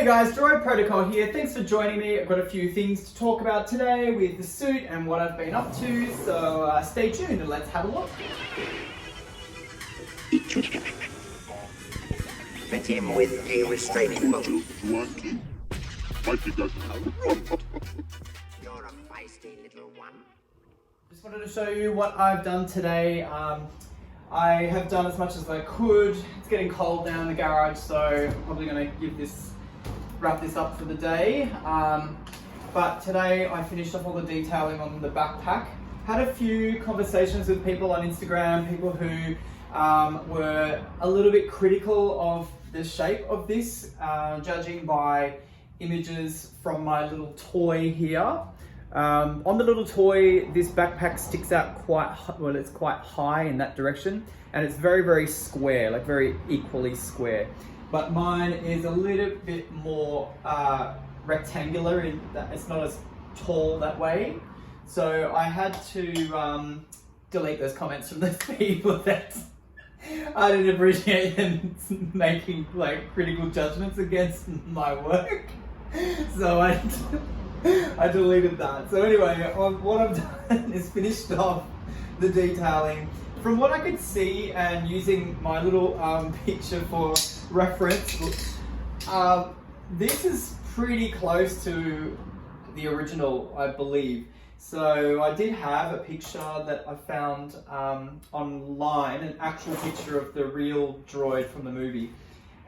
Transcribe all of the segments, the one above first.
Hey guys, Droid Protocol here. Thanks for joining me. I've got a few things to talk about today with the suit and what I've been up to, so stay tuned and let's have a look. Fit him with a restraining bolt. You're a feisty little one. Just wanted to show you what I've done today. I have done as much as I could. It's getting cold now in the garage, so I'm probably going to wrap this up for the day. But today I finished off all the detailing on the backpack. Had a few conversations with people on Instagram, people who were a little bit critical of the shape of this, judging by images from my little toy here. On the little toy, this backpack sticks out it's quite high in that direction, and it's very, very square, like very equally square. But mine is a little bit more rectangular in that it's not as tall that way. So I had to delete those comments from those people that I didn't appreciate them making like critical judgments against my work. So I deleted that. So anyway, what I've done is finished off the detailing. From what I could see and using my little picture for reference, this is pretty close to the original, I believe. So I did have a picture that I found online, an actual picture of the real droid from the movie.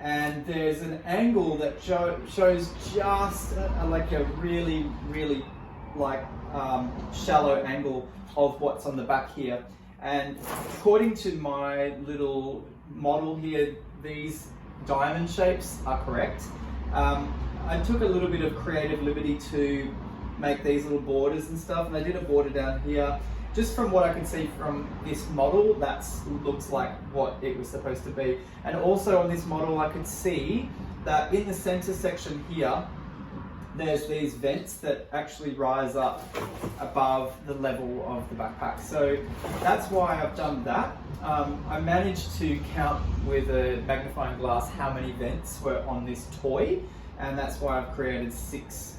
And there's an angle that shows just like a really, really shallow angle of what's on the back here. And according to my little model here, these diamond shapes are correct. I took a little bit of creative liberty to make these little borders and stuff, and I did a border down here. Just from what I can see from this model, that looks like what it was supposed to be. And also on this model, I could see that in the center section here, there's these vents that actually rise up above the level of the backpack. So that's why I've done that. I managed to count with a magnifying glass how many vents were on this toy, and that's why I've created six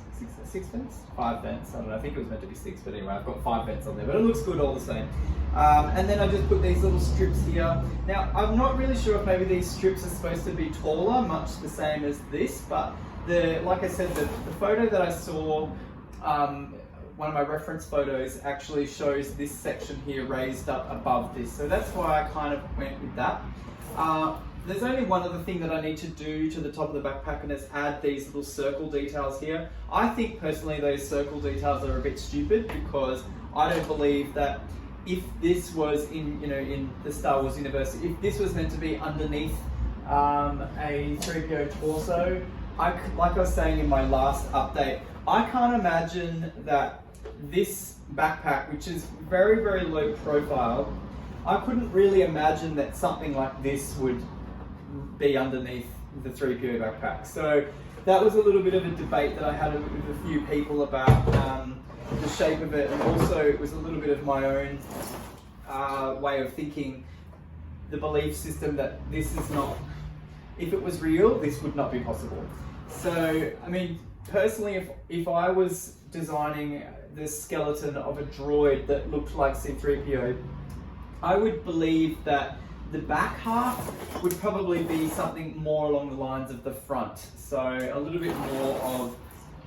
vents? 5 vents, I don't know, I think it was meant to be 6, but anyway, I've got 5 vents on there, but it looks good all the same. And then I just put these little strips here. Now, I'm not really sure if maybe these strips are supposed to be taller, much the same as this, but like I said, the photo that I saw, one of my reference photos actually shows this section here raised up above this, so that's why I kind of went with that. There's only one other thing that I need to do to the top of the backpack, and it's add these little circle details here. I think personally those circle details are a bit stupid, because I don't believe that if this was in the Star Wars universe, if this was meant to be underneath a C3PO torso, like I was saying in my last update, I can't imagine that this backpack, which is very, very low profile, I couldn't really imagine that something like this would be underneath the C3PO backpack. So that was a little bit of a debate that I had with a few people about the shape of it, and also it was a little bit of my own way of thinking, the belief system that this is not, if it was real, this would not be possible. So, I mean, personally, if I was designing the skeleton of a droid that looked like C3PO, I would believe that the back half would probably be something more along the lines of the front. So a little bit more of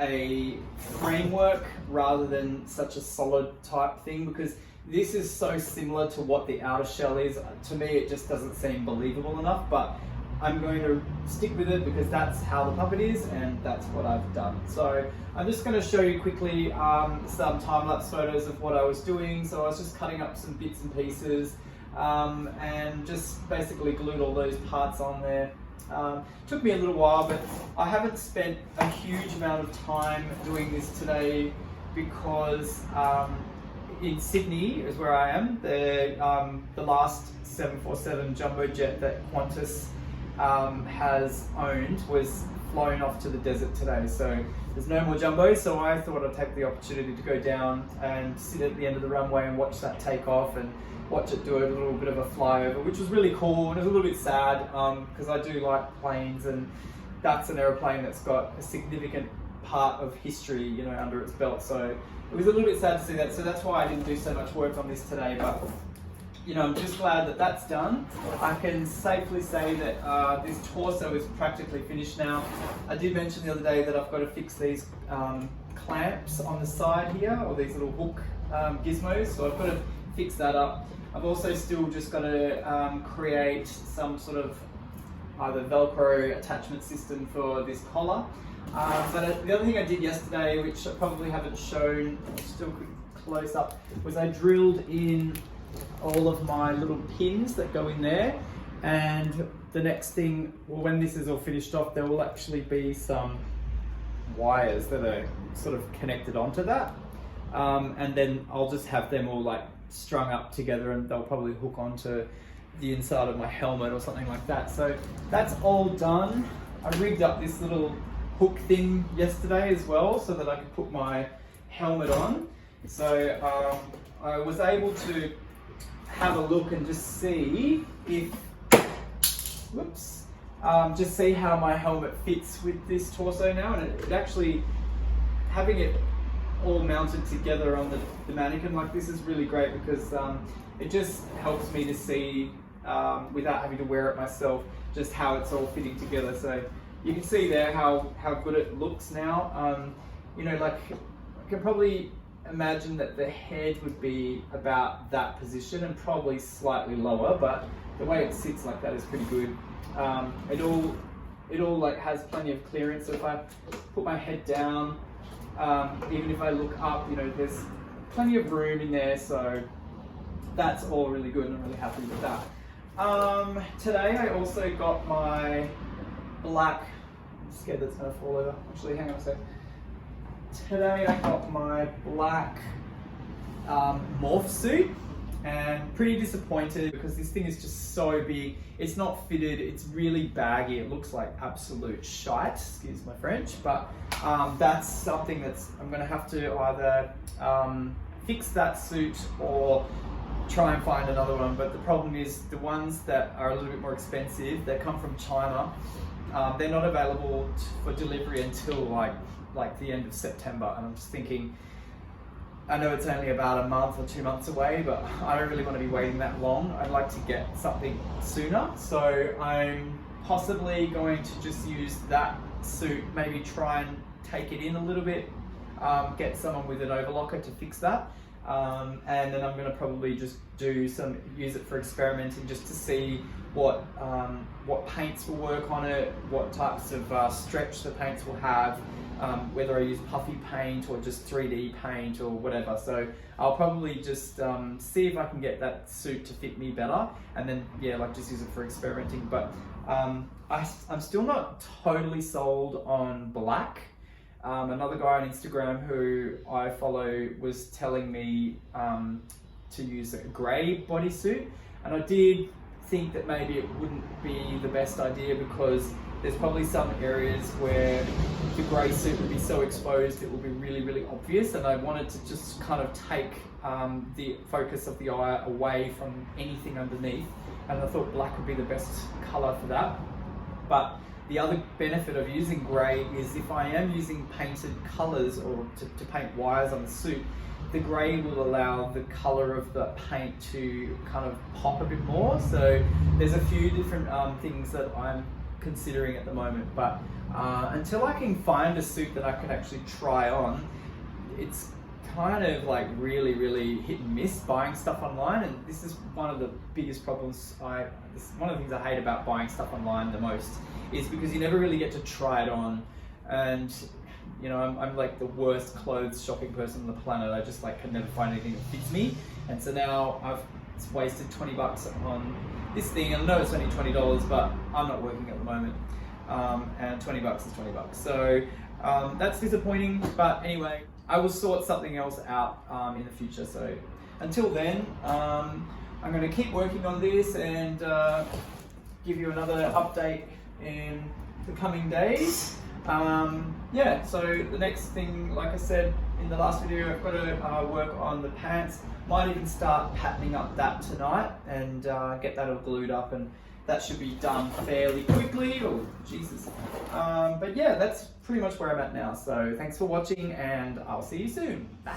a framework rather than such a solid type thing, because this is so similar to what the outer shell is. To me, it just doesn't seem believable enough, but I'm going to stick with it because that's how the puppet is, and that's what I've done. So I'm just going to show you quickly some time-lapse photos of what I was doing. So I was just cutting up some bits and pieces and just basically glued all those parts on there. Took me a little while, but I haven't spent a huge amount of time doing this today because in Sydney is where I am. The last 747 jumbo jet that Qantas has owned was flown off to the desert today, so there's no more jumbo. So I thought I'd take the opportunity to go down and sit at the end of the runway and watch that take off and watch it do a little bit of a flyover, which was really cool, and it was a little bit sad because I do like planes, and that's an aeroplane that's got a significant part of history, you know, under its belt. So it was a little bit sad to see that. So that's why I didn't do so much work on this today. But you know, I'm just glad that that's done. I can safely say that this torso is practically finished now. I did mention the other day that I've got to fix these clamps on the side here, or these little hook gizmos. So I've got to fix that up. I've also still just got to create some sort of either Velcro attachment system for this collar. But the other thing I did yesterday, which I probably haven't shown, still close up, was I drilled in all of my little pins that go in there. And the next thing, well, when this is all finished off, there will actually be some wires that are sort of connected onto that. And then I'll just have them all like strung up together, and they'll probably hook onto the inside of my helmet or something like that. So that's all done. I rigged up this little hook thing yesterday as well so that I could put my helmet on. So I was able to have a look and just see if, just see how my helmet fits with this torso now. And it actually, having it all mounted together on the mannequin like this is really great, because it just helps me to see without having to wear it myself just how it's all fitting together. So you can see there how good it looks now. You know, like I can probably imagine that the head would be about that position and probably slightly lower, but the way it sits like that is pretty good. It all like has plenty of clearance. So if I put my head down, even if I look up, you know, there's plenty of room in there. So that's all really good, and I'm really happy with that. Today I also got my black, I'm scared that's gonna fall over. Actually, hang on a sec. Today I got my black morph suit, and pretty disappointed because this thing is just so big. It's not fitted, it's really baggy, it looks like absolute shite, excuse my French, but that's something that's, I'm gonna have to either fix that suit or try and find another one. But the problem is the ones that are a little bit more expensive, they come from China. They're not available for delivery until like the end of September, and I'm just thinking, I know it's only about a month or 2 months away, but I don't really want to be waiting that long. I'd like to get something sooner, so I'm possibly going to just use that suit, maybe try and take it in a little bit, get someone with an overlocker to fix that. And then I'm going to probably just use it for experimenting, just to see what paints will work on it, what types of stretch the paints will have, whether I use puffy paint or just 3D paint or whatever. So I'll probably just see if I can get that suit to fit me better, and then just use it for experimenting. But I'm still not totally sold on black. Another guy on Instagram who I follow was telling me to use a grey bodysuit, and I did think that maybe it wouldn't be the best idea, because there's probably some areas where the grey suit would be so exposed it will be really, really obvious, and I wanted to just kind of take the focus of the eye away from anything underneath, and I thought black would be the best colour for that. But the other benefit of using grey is if I am using painted colours or to paint wires on the suit, the grey will allow the colour of the paint to kind of pop a bit more. So there's a few different things that I'm considering at the moment, but until I can find a suit that I can actually try on, it's kind of like really, really hit and miss buying stuff online. And this is one of the biggest problems. One of the things I hate about buying stuff online the most is because you never really get to try it on. And you know, I'm like the worst clothes shopping person on the planet. I just like can never find anything that fits me. And so now I've wasted 20 bucks on this thing. I know it's only $20, but I'm not working at the moment. And 20 bucks is 20 bucks. So that's disappointing, but anyway, I will sort something else out in the future. So until then, I'm going to keep working on this and give you another update in the coming days. So the next thing, like I said in the last video, I've got to work on the pants. Might even start patterning up that tonight and get that all glued up and that should be done fairly quickly. Oh, Jesus. But yeah, that's pretty much where I'm at now. So thanks for watching, and I'll see you soon. Bye.